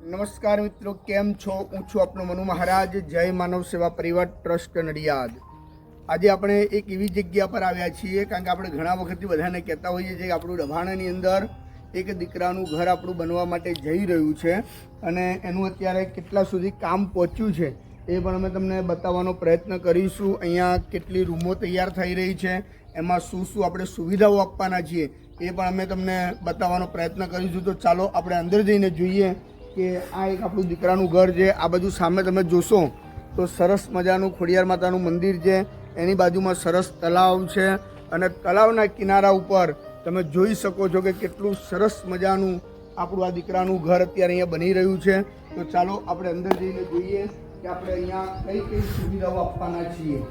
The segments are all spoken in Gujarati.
નમસ્કાર મિત્રો, કેમ છો? હું છું આપનો મનુ મહારાજ, જય માનવ સેવા પરિવાર ટ્રસ્ટ નડિયાદ। આજે આપણે એક એવી જગ્યા પર આવ્યા છીએ, કારણ કે આપણે ઘણા વખતથી બધાને કહેતા હોઈએ છીએ કે આપણું ડભાણાની અંદર એક દીકરાનું ઘર આપણું બનવા માટે જઈ રહ્યું છે અને એનું અત્યારે કેટલા સુધી કામ પહોંચ્યું છે એ પણ અમે તમને બતાવવાનો પ્રયત્ન કરીશું। અહીંયા કેટલી રૂમો તૈયાર થઈ રહી છે, એમાં શું શું આપણે સુવિધાઓ આપવાના છીએ એ પણ અમે તમને બતાવવાનો પ્રયત્ન કરીશું। તો ચાલો આપણે અંદર જઈને જોઈએ કે આ એક આપણું દીકરાનું ઘર છે। આ બાજુ સામે તમે જોશો તો સરસ મજાનું ખોડિયાર માતાનું મંદિર છે, એની બાજુમાં સરસ તળાવ છે અને તળાવના કિનારા ઉપર તમે જોઈ શકો છો કે કેટલું સરસ મજાનું આપણું આ દીકરાનું ઘર અત્યારે અહીંયા બની રહ્યું છે। તો ચાલો આપણે અંદર જઈને જોઈએ કે આપણે અહીંયા કઈ કઈ સુવિધાઓ આપવાના છીએ।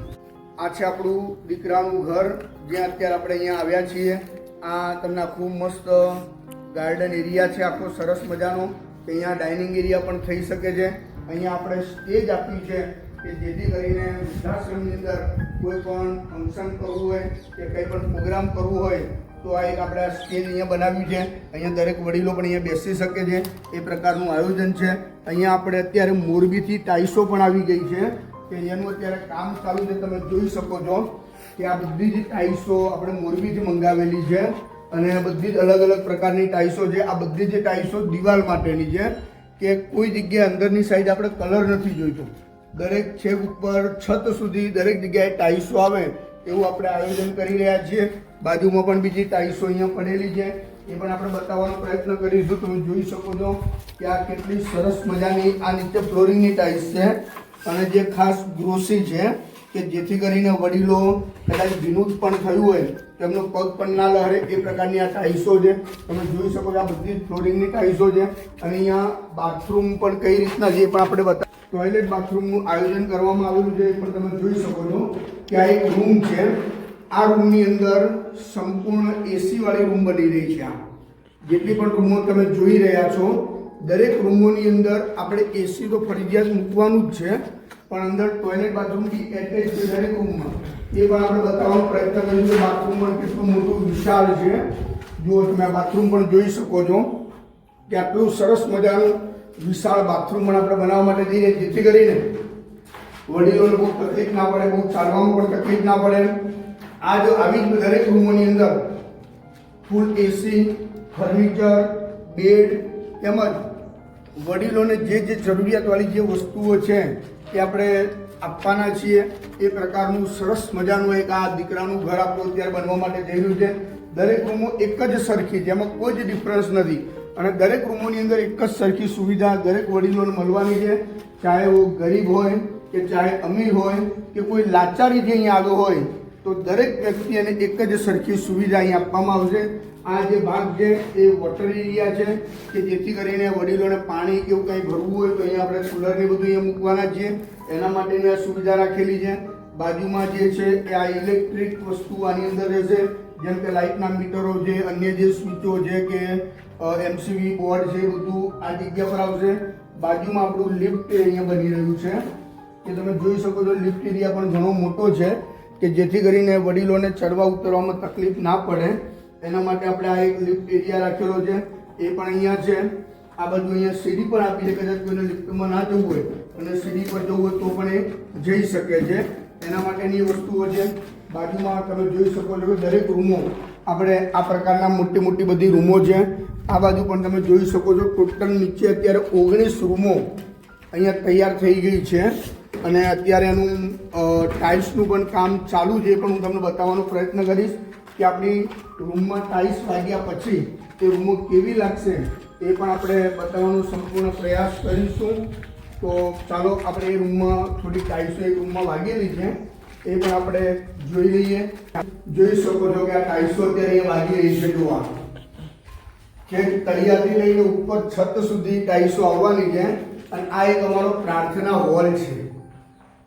આ છે આપણું દીકરાનું ઘર, જ્યાં અત્યારે આપણે અહીંયા આવ્યા છીએ। આ તમને આખું મસ્ત ગાર્ડન એરિયા છે, આખો સરસ મજાનો, કે અહીંયા ડાઇનિંગ એરિયા પણ થઈ શકે છે। અહીંયા આપણે સ્ટેજ આપ્યું છે કે જેથી કરીને વૃદ્ધાશ્રમની અંદર કોઈ પણ ફંક્શન કરવું હોય કે કંઈ પણ પ્રોગ્રામ કરવું હોય તો આ એક આપણે સ્ટેજ અહીંયા બનાવ્યું છે। અહીંયા દરેક વડીલો પણ અહીંયા બેસી શકે છે, એ પ્રકારનું આયોજન છે। અહીંયા આપણે અત્યારે મોરબીથી ટાઈસો પણ આવી ગઈ છે કે એનું અત્યારે કામ ચાલુ છે। તમે જોઈ શકો છો કે આ બધી જ ટાઈસો આપણે મોરબીથી મંગાવેલી છે અને બધી જ અલગ અલગ પ્રકારની ટાઈસો છે। આ બધી જ ટાઈસો દિવાલ માટેની છે કે કોઈ જગ્યાએ અંદરની સાઈડ આપણે કલર નથી જોઈતો, દરેક છેક ઉપર છત સુધી દરેક જગ્યાએ ટાઈસો આવે એવું આપણે આયોજન કરી રહ્યા છીએ। બાજુમાં પણ બીજી ટાઈસો અહીંયા પડેલી છે, એ પણ આપણે બતાવવાનો પ્રયત્ન કરીશું। તમે જોઈ શકો છો કે આ કેટલી સરસ મજાની આ નીચે ફ્લોરિંગની ટાઈલ્સ છે અને જે ખાસ ગ્રોસી છે કે જેથી કરીને વડીલો કદાચ ભીનું પણ થયું હોય તો એમનો પગ પણ ના લહરે એ પ્રકારની આ ટાઈસો છે। તમે જોઈ શકો છો આ બધી ફ્લોરિંગની ટાઈસો છે અને અહીંયા બાથરૂમ પણ કઈ રીતના છે એ પણ આપણે બતા ટોયલેટ બાથરૂમનું આયોજન કરવામાં આવેલું છે, એ પણ તમે જોઈ શકો છો કે આ એક રૂમ છે। આ રૂમની અંદર સંપૂર્ણ એસીવાળી રૂમ બની રહી છે। આ જેટલી પણ રૂમો તમે જોઈ રહ્યા છો દરેક રૂમોની અંદર આપણે એસી તો ફરજિયાત મૂકવાનું જ છે, પણ અંદર ટોયલેટ બાથરૂમ બી એટેચ છે દરેક રૂમમાં, એ પણ આપણે બતાવવાનો પ્રયત્ન કરીશું કે બાથરૂમ પણ કેટલું મોટું વિશાળ છે। જો તમે આ બાથરૂમ પણ જોઈ શકો છો કે આટલું સરસ મજાનું વિશાળ બાથરૂમ પણ આપણે બનાવવા માટે જઈએ જેથી કરીને વડીલોને બહુ તકલીફ ના પડે, બહુ ચાલવામાં પણ તકલીફ ના પડે। આ જો આવી જ દરેક રૂમોની અંદર ફૂલ એસી, ફર્નિચર, બેડ તેમજ વડીલોને જે જે જરૂરિયાતવાળી જે વસ્તુઓ છે એ આપણે આપવાના છીએ। એ પ્રકારનું સરસ મજાનું એક આ દીકરાનું ઘર આપણું અત્યારે બનવા માટે જઈ રહ્યું છે। દરેક રૂમો એક જ સરખી છે, એમાં કોઈ જ ડિફરન્સ નથી અને દરેક રૂમોની અંદર એક જ સરખી સુવિધા દરેક વડીલોને મળવાની છે, ચાહે वो ગરીબ હોય કે ચાહે અમીર હોય કે કોઈ લાચારીથી અહીંયા આવ્યો હોય તો દરેક વ્યક્તિને એક જ સરખી સુવિધા અહીં આપવામાં આવશે। આ જે ભાગ છે એ વોટર એરિયા છે કે જેથી કરીને વડીલોને પાણી કે એવું કંઈ ભરવું હોય તો અહીંયા આપણે કુલરને બધું અહીંયા મૂકવાના છીએ, એના માટેની આ સુવિધા રાખેલી છે। બાજુમાં જે છે એ આ ઇલેક્ટ્રિક વસ્તુ આની અંદર રહેશે, જેમ કે લાઇટના મીટરો છે, અન્ય જે સ્વિચો છે કે એમસીબી બોર્ડ છે, બધું આ જગ્યા પર આવશે। બાજુમાં આપણું લિફ્ટ અહીંયા બની રહ્યું છે કે તમે જોઈ શકો છો લિફ્ટ એરિયા પણ ઘણો મોટો છે કે જેથી કરીને વડીલોને ચડવા ઉતરવામાં તકલીફ ના પડે એના માટે આપણે આ એક લિફ્ટ એરિયા રાખેલો છે, એ પણ અહીંયા છે। આ બાજુ અહીંયા સીડી પણ આપી છે, કદાચ કોઈને લિફ્ટમાં ના જવું હોય અને સીડી પર જવું હોય તો પણ એ જઈ શકે છે, એના માટેની વસ્તુઓ છે। બાજુમાં તમે જોઈ શકો છો કે દરેક રૂમો આપણે આ પ્રકારના મોટી મોટી બધી રૂમો છે। આ બાજુ પણ તમે જોઈ શકો છો ટોટલ નીચે અત્યારે 19 રૂમો અહીંયા તૈયાર થઈ ગઈ છે અને અત્યારે એનું ટાઇલ્સનું પણ કામ ચાલુ છે, એ પણ હું તમને બતાવવાનો પ્રયત્ન કરીશ કે આપણી રૂમમાં ટાઇલ્સ વાગ્યા પછી એ રૂમો કેવી લાગશે એ પણ આપણે બતાવવાનો સંપૂર્ણ પ્રયાસ કરીશું। તો ચાલો આપણે એ રૂમમાં થોડી ટાઇલ્સો એક રૂમમાં વાગેલી છે એ પણ આપણે જોઈ લઈએ। જોઈ શકો છો કે આ ટાઇલ્સો અત્યારે અહીંયા વાગી રહી છે, જોવા કે તળિયાથી લઈને ઉપર છત સુધી ટાઇલ્સો આવવાની છે અને આ એક અમારો પ્રાર્થના હોલ છે।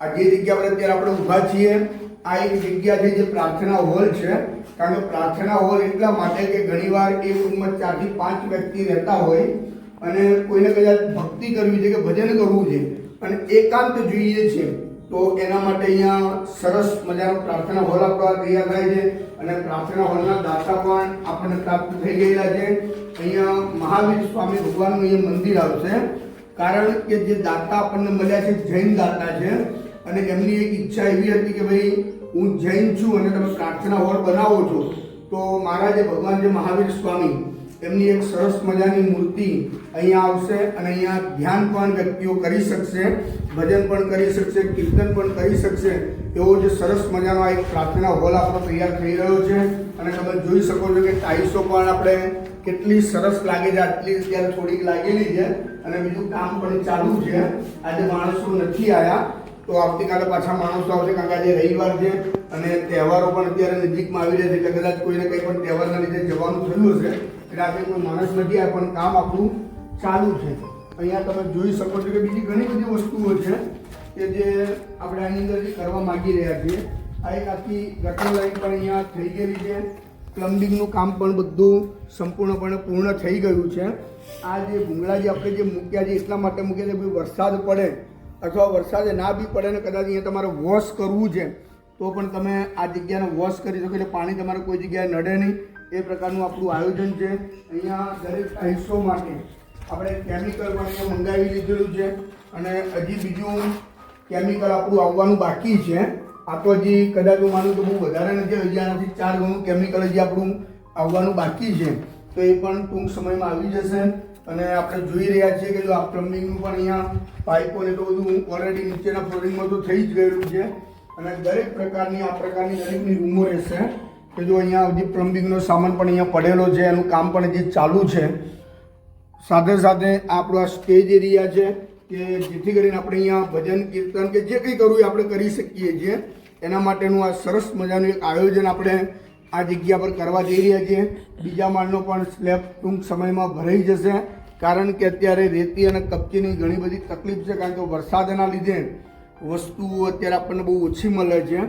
આ જે જગ્યા પર અત્યારે આપણે ઊભા છીએ આ એક જગ્યા છે જે પ્રાર્થના હોલ છે, કારણ કે પ્રાર્થના હોલ એટલા માટે કે ઘણીવાર એક રૂમમાં 4 થી 5 વ્યક્તિ રહેતા હોય અને કોઈને કદાચ ભક્તિ કરવી છે કે ભજન કરવું છે અને એકાંત જોઈએ છે તો એના માટે અહીંયા સરસ મજાનો પ્રાર્થના હોલ આપણા તૈયાર થાય છે અને પ્રાર્થના હોલના દાતા પણ આપણને પ્રાપ્ત થઈ ગયેલા છે। અહીંયા મહાવીર સ્વામી ભગવાનનું અહીંયા મંદિર આવશે કારણ કે જે દાતા આપણને મળ્યા છે જૈન દાતા છે અને એમની એક ઈચ્છા એવી હતી કે ભાઈ હું જૈન છું અને તમે પ્રાર્થના હોલ બનાવો છો, તો મારા જે ભગવાન જે મહાવીર સ્વામી એમની એક સરસ મજાની મૂર્તિ અહીંયા આવશે અને અહીંયા ધ્યાન પણ વ્યક્તિઓ કરી શકશે, ભજન પણ કરી શકશે, કીર્તન પણ કરી શકશે એવો જે સરસ મજાનો આ એક પ્રાર્થના હોલ આપણો તૈયાર થઈ રહ્યો છે. અને તમે જોઈ શકો છો કે ટાઇલ્સો પણ આપણે કેટલી સરસ લાગે છે, આટલી અત્યારે થોડીક લાગેલી છે અને બીજું કામ પણ ચાલુ છે. આજે માણસો નથી આવ્યા તો આવતીકાલે પાછા માણસો આવશે, કારણ કે આજે રવિવાર છે અને તહેવારો પણ અત્યારે નજીકમાં આવી રહ્યા છે એટલે કદાચ કોઈને કંઈ પણ તહેવારના લીધે જવાનું થયું હશે એટલે આજે કોઈ માણસ નથી આવ્યા, પણ કામ આપણું ચાલુ છે. અહીંયા તમે જોઈ શકો છો કે બીજી ઘણી બધી વસ્તુઓ છે કે જે આપણે આની અંદર કરવા માગી રહ્યા છીએ. આ એક આખી ગટર લાઈન પણ અહીંયા થઈ ગયેલી છે, પ્લમ્બિંગનું કામ પણ બધું સંપૂર્ણપણે પૂર્ણ થઈ ગયું છે. આ જે ભૂંગળા જે આપણે જે મૂક્યા છે એટલા માટે મૂક્યા છે ભાઈ વરસાદ પડે અથવા વરસાદ ના બી પડે ને કદાચ અહીંયા તમારે વોશ કરવું છે તો પણ તમે આ જગ્યાને વોશ કરી શકો, એટલે પાણી તમારે કોઈ જગ્યાએ નડે નહીં એ પ્રકારનું આપણું આયોજન છે. અહીંયા દરેક ટાઇલ્સો માટે આપણે કેમિકલ પણ અહીંયા મંગાવી લીધેલું છે અને હજી બીજું કેમિકલ આપણું આવવાનું બાકી છે. આ તો હજી કદાચ હું માનું તો બહુ વધારે નથી, હજી આનાથી 4 ગણું કેમિકલ હજી આપણું આવવાનું બાકી છે, તો એ પણ ટૂંક સમયમાં આવી જશે. અને આપણે જોઈ રહ્યા છીએ કે જો આ પ્લમ્બિંગનું પણ અહીંયા પાઇપો ને તો બધું ઓલરેડી નીચેના ફ્લોરિંગમાં તો થઈ જ ગયેલું છે અને દરેક પ્રકારની આ પ્રકારની દરેકની રૂમો રહેશે. કે જો અહીંયા હજી પ્લમ્બિંગનો સામાન પણ અહીંયા પડેલો છે, એનું કામ પણ હજી ચાલુ છે. સાથે સાથે આપણો આ સ્ટેજ એરિયા છે કે જેથી કરીને આપણે અહીંયા ભજન કીર્તન કે જે કંઈ કરવું એ આપણે કરી શકીએ છીએ. એના માટેનું આ સરસ મજાનું એક આયોજન આપણે આ જગ્યા પર કરવા જઈ રહ્યા છીએ. બીજા માળનો પણ સ્લેબ ટૂંક સમયમાં ભરાઈ જશે, કારણ કે અત્યારે રેતી અને કપચીની ઘણી બધી તકલીફ છે, કારણ કે વરસાદના લીધે વસ્તુઓ અત્યારે આપણને બહુ ઓછી મળે છે,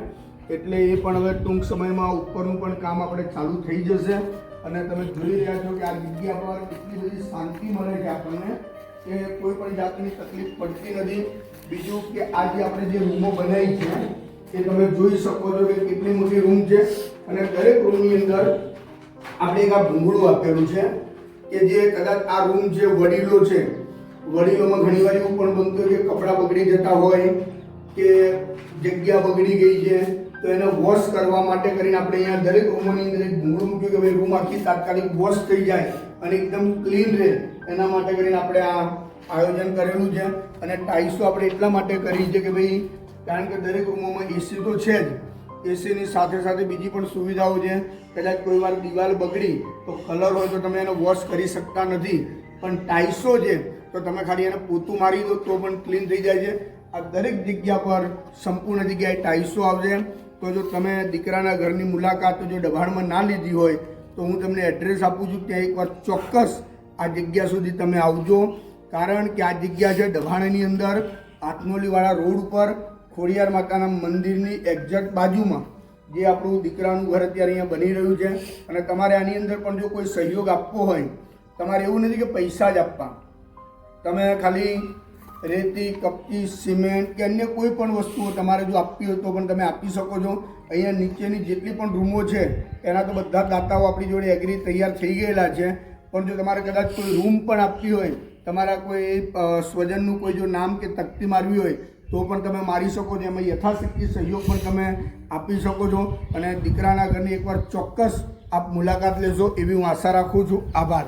એટલે એ પણ હવે ટૂંક સમયમાં ઉપરનું પણ કામ આપણે ચાલુ થઈ જશે. અને તમે જોઈ રહ્યા છો કે આ જગ્યા પર એટલી બધી શાંતિ મળે છે આપણને કે કોઈ પણ જાતની તકલીફ પડતી નથી. બીજું કે આ જે આપણે જે રૂમો બનાવી છે એ તમે જોઈ શકો છો કે કેટલી મોટી રૂમ છે અને દરેક રૂમની અંદર આપણે એક આ ભૂંગળું આપેલું છે કે જે કદાચ આ રૂમ છે વડીલો છે, વડીલોમાં ઘણી વાર એવું પણ બનતું હોય કે કપડાં બગડી જતા હોય કે જગ્યા બગડી ગઈ છે, તો એને વોશ કરવા માટે કરીને આપણે અહીંયા દરેક રૂમની અંદર એક ભૂંગળું મૂક્યું કે ભાઈ રૂમ આખી તાત્કાલિક વોશ થઈ જાય અને એકદમ ક્લીન રહે, એના માટે કરીને આપણે આ આયોજન કરેલું છે. અને ટાઇલ્સો આપણે એટલા માટે કરી છે કે ભાઈ કારણ કે દરેક રૂમોમાં એસી તો છે જ, એસીની સાથે સાથે બીજી પણ સુવિધાઓ છે. કદાચ કોઈ વાર દિવાલ બગડી તો કલર હોય તો તમે એને વોશ કરી શકતા નથી, પણ ટાઇલ્સો છે તો તમે ખાલી એને પોતું મારી દો તો પણ ક્લીન થઈ જાય છે. આ દરેક જગ્યા પર સંપૂર્ણ જગ્યાએ ટાઇલ્સો આવશે. તો જો તમે દીકરાના ઘરની મુલાકાત જો દબાણમાં ના લીધી હોય તો હું તમને એડ્રેસ આપું છું, ત્યાં એકવાર ચોક્કસ આ જગ્યા સુધી તમે આવજો. કારણ કે આ જગ્યા છે દબાણની અંદર આથનોલીવાળા રોડ ઉપર ખોડિયાર માતાના મંદિરની એક્ઝેક્ટ બાજુમાં જે આપણું દીકરાનું ઘર અત્યારે અહીંયા બની રહ્યું છે. અને તમારે આની અંદર પણ જો કોઈ સહયોગ આપવો હોય, તમારે એવું નથી કે પૈસા જ આપવા, તમે ખાલી રેતી, કપચી, સિમેન્ટ કે અન્ય કોઈ પણ વસ્તુઓ તમારે જો આપવી હોય તો પણ તમે આપી શકો છો. અહીંયા નીચેની જેટલી પણ રૂમો છે એના તો બધા દાતાઓ આપણી જોડે એગ્રી તૈયાર થઈ ગયેલા છે, પણ જો તમારે કદાચ કોઈ રૂમ પણ આપવી હોય, તમારા કોઈ સ્વજનનું કોઈ જો નામ કે તકતી મારવી હોય તો પણ તમે મારી શકો છો. એમાં યથાશક્તિ સહયોગ પણ તમે આપી શકો છો. અને દીકરાના ઘરની એકવાર ચોક્કસ આપ મુલાકાત લેશો એવી હું આશા રાખું છું. આભાર.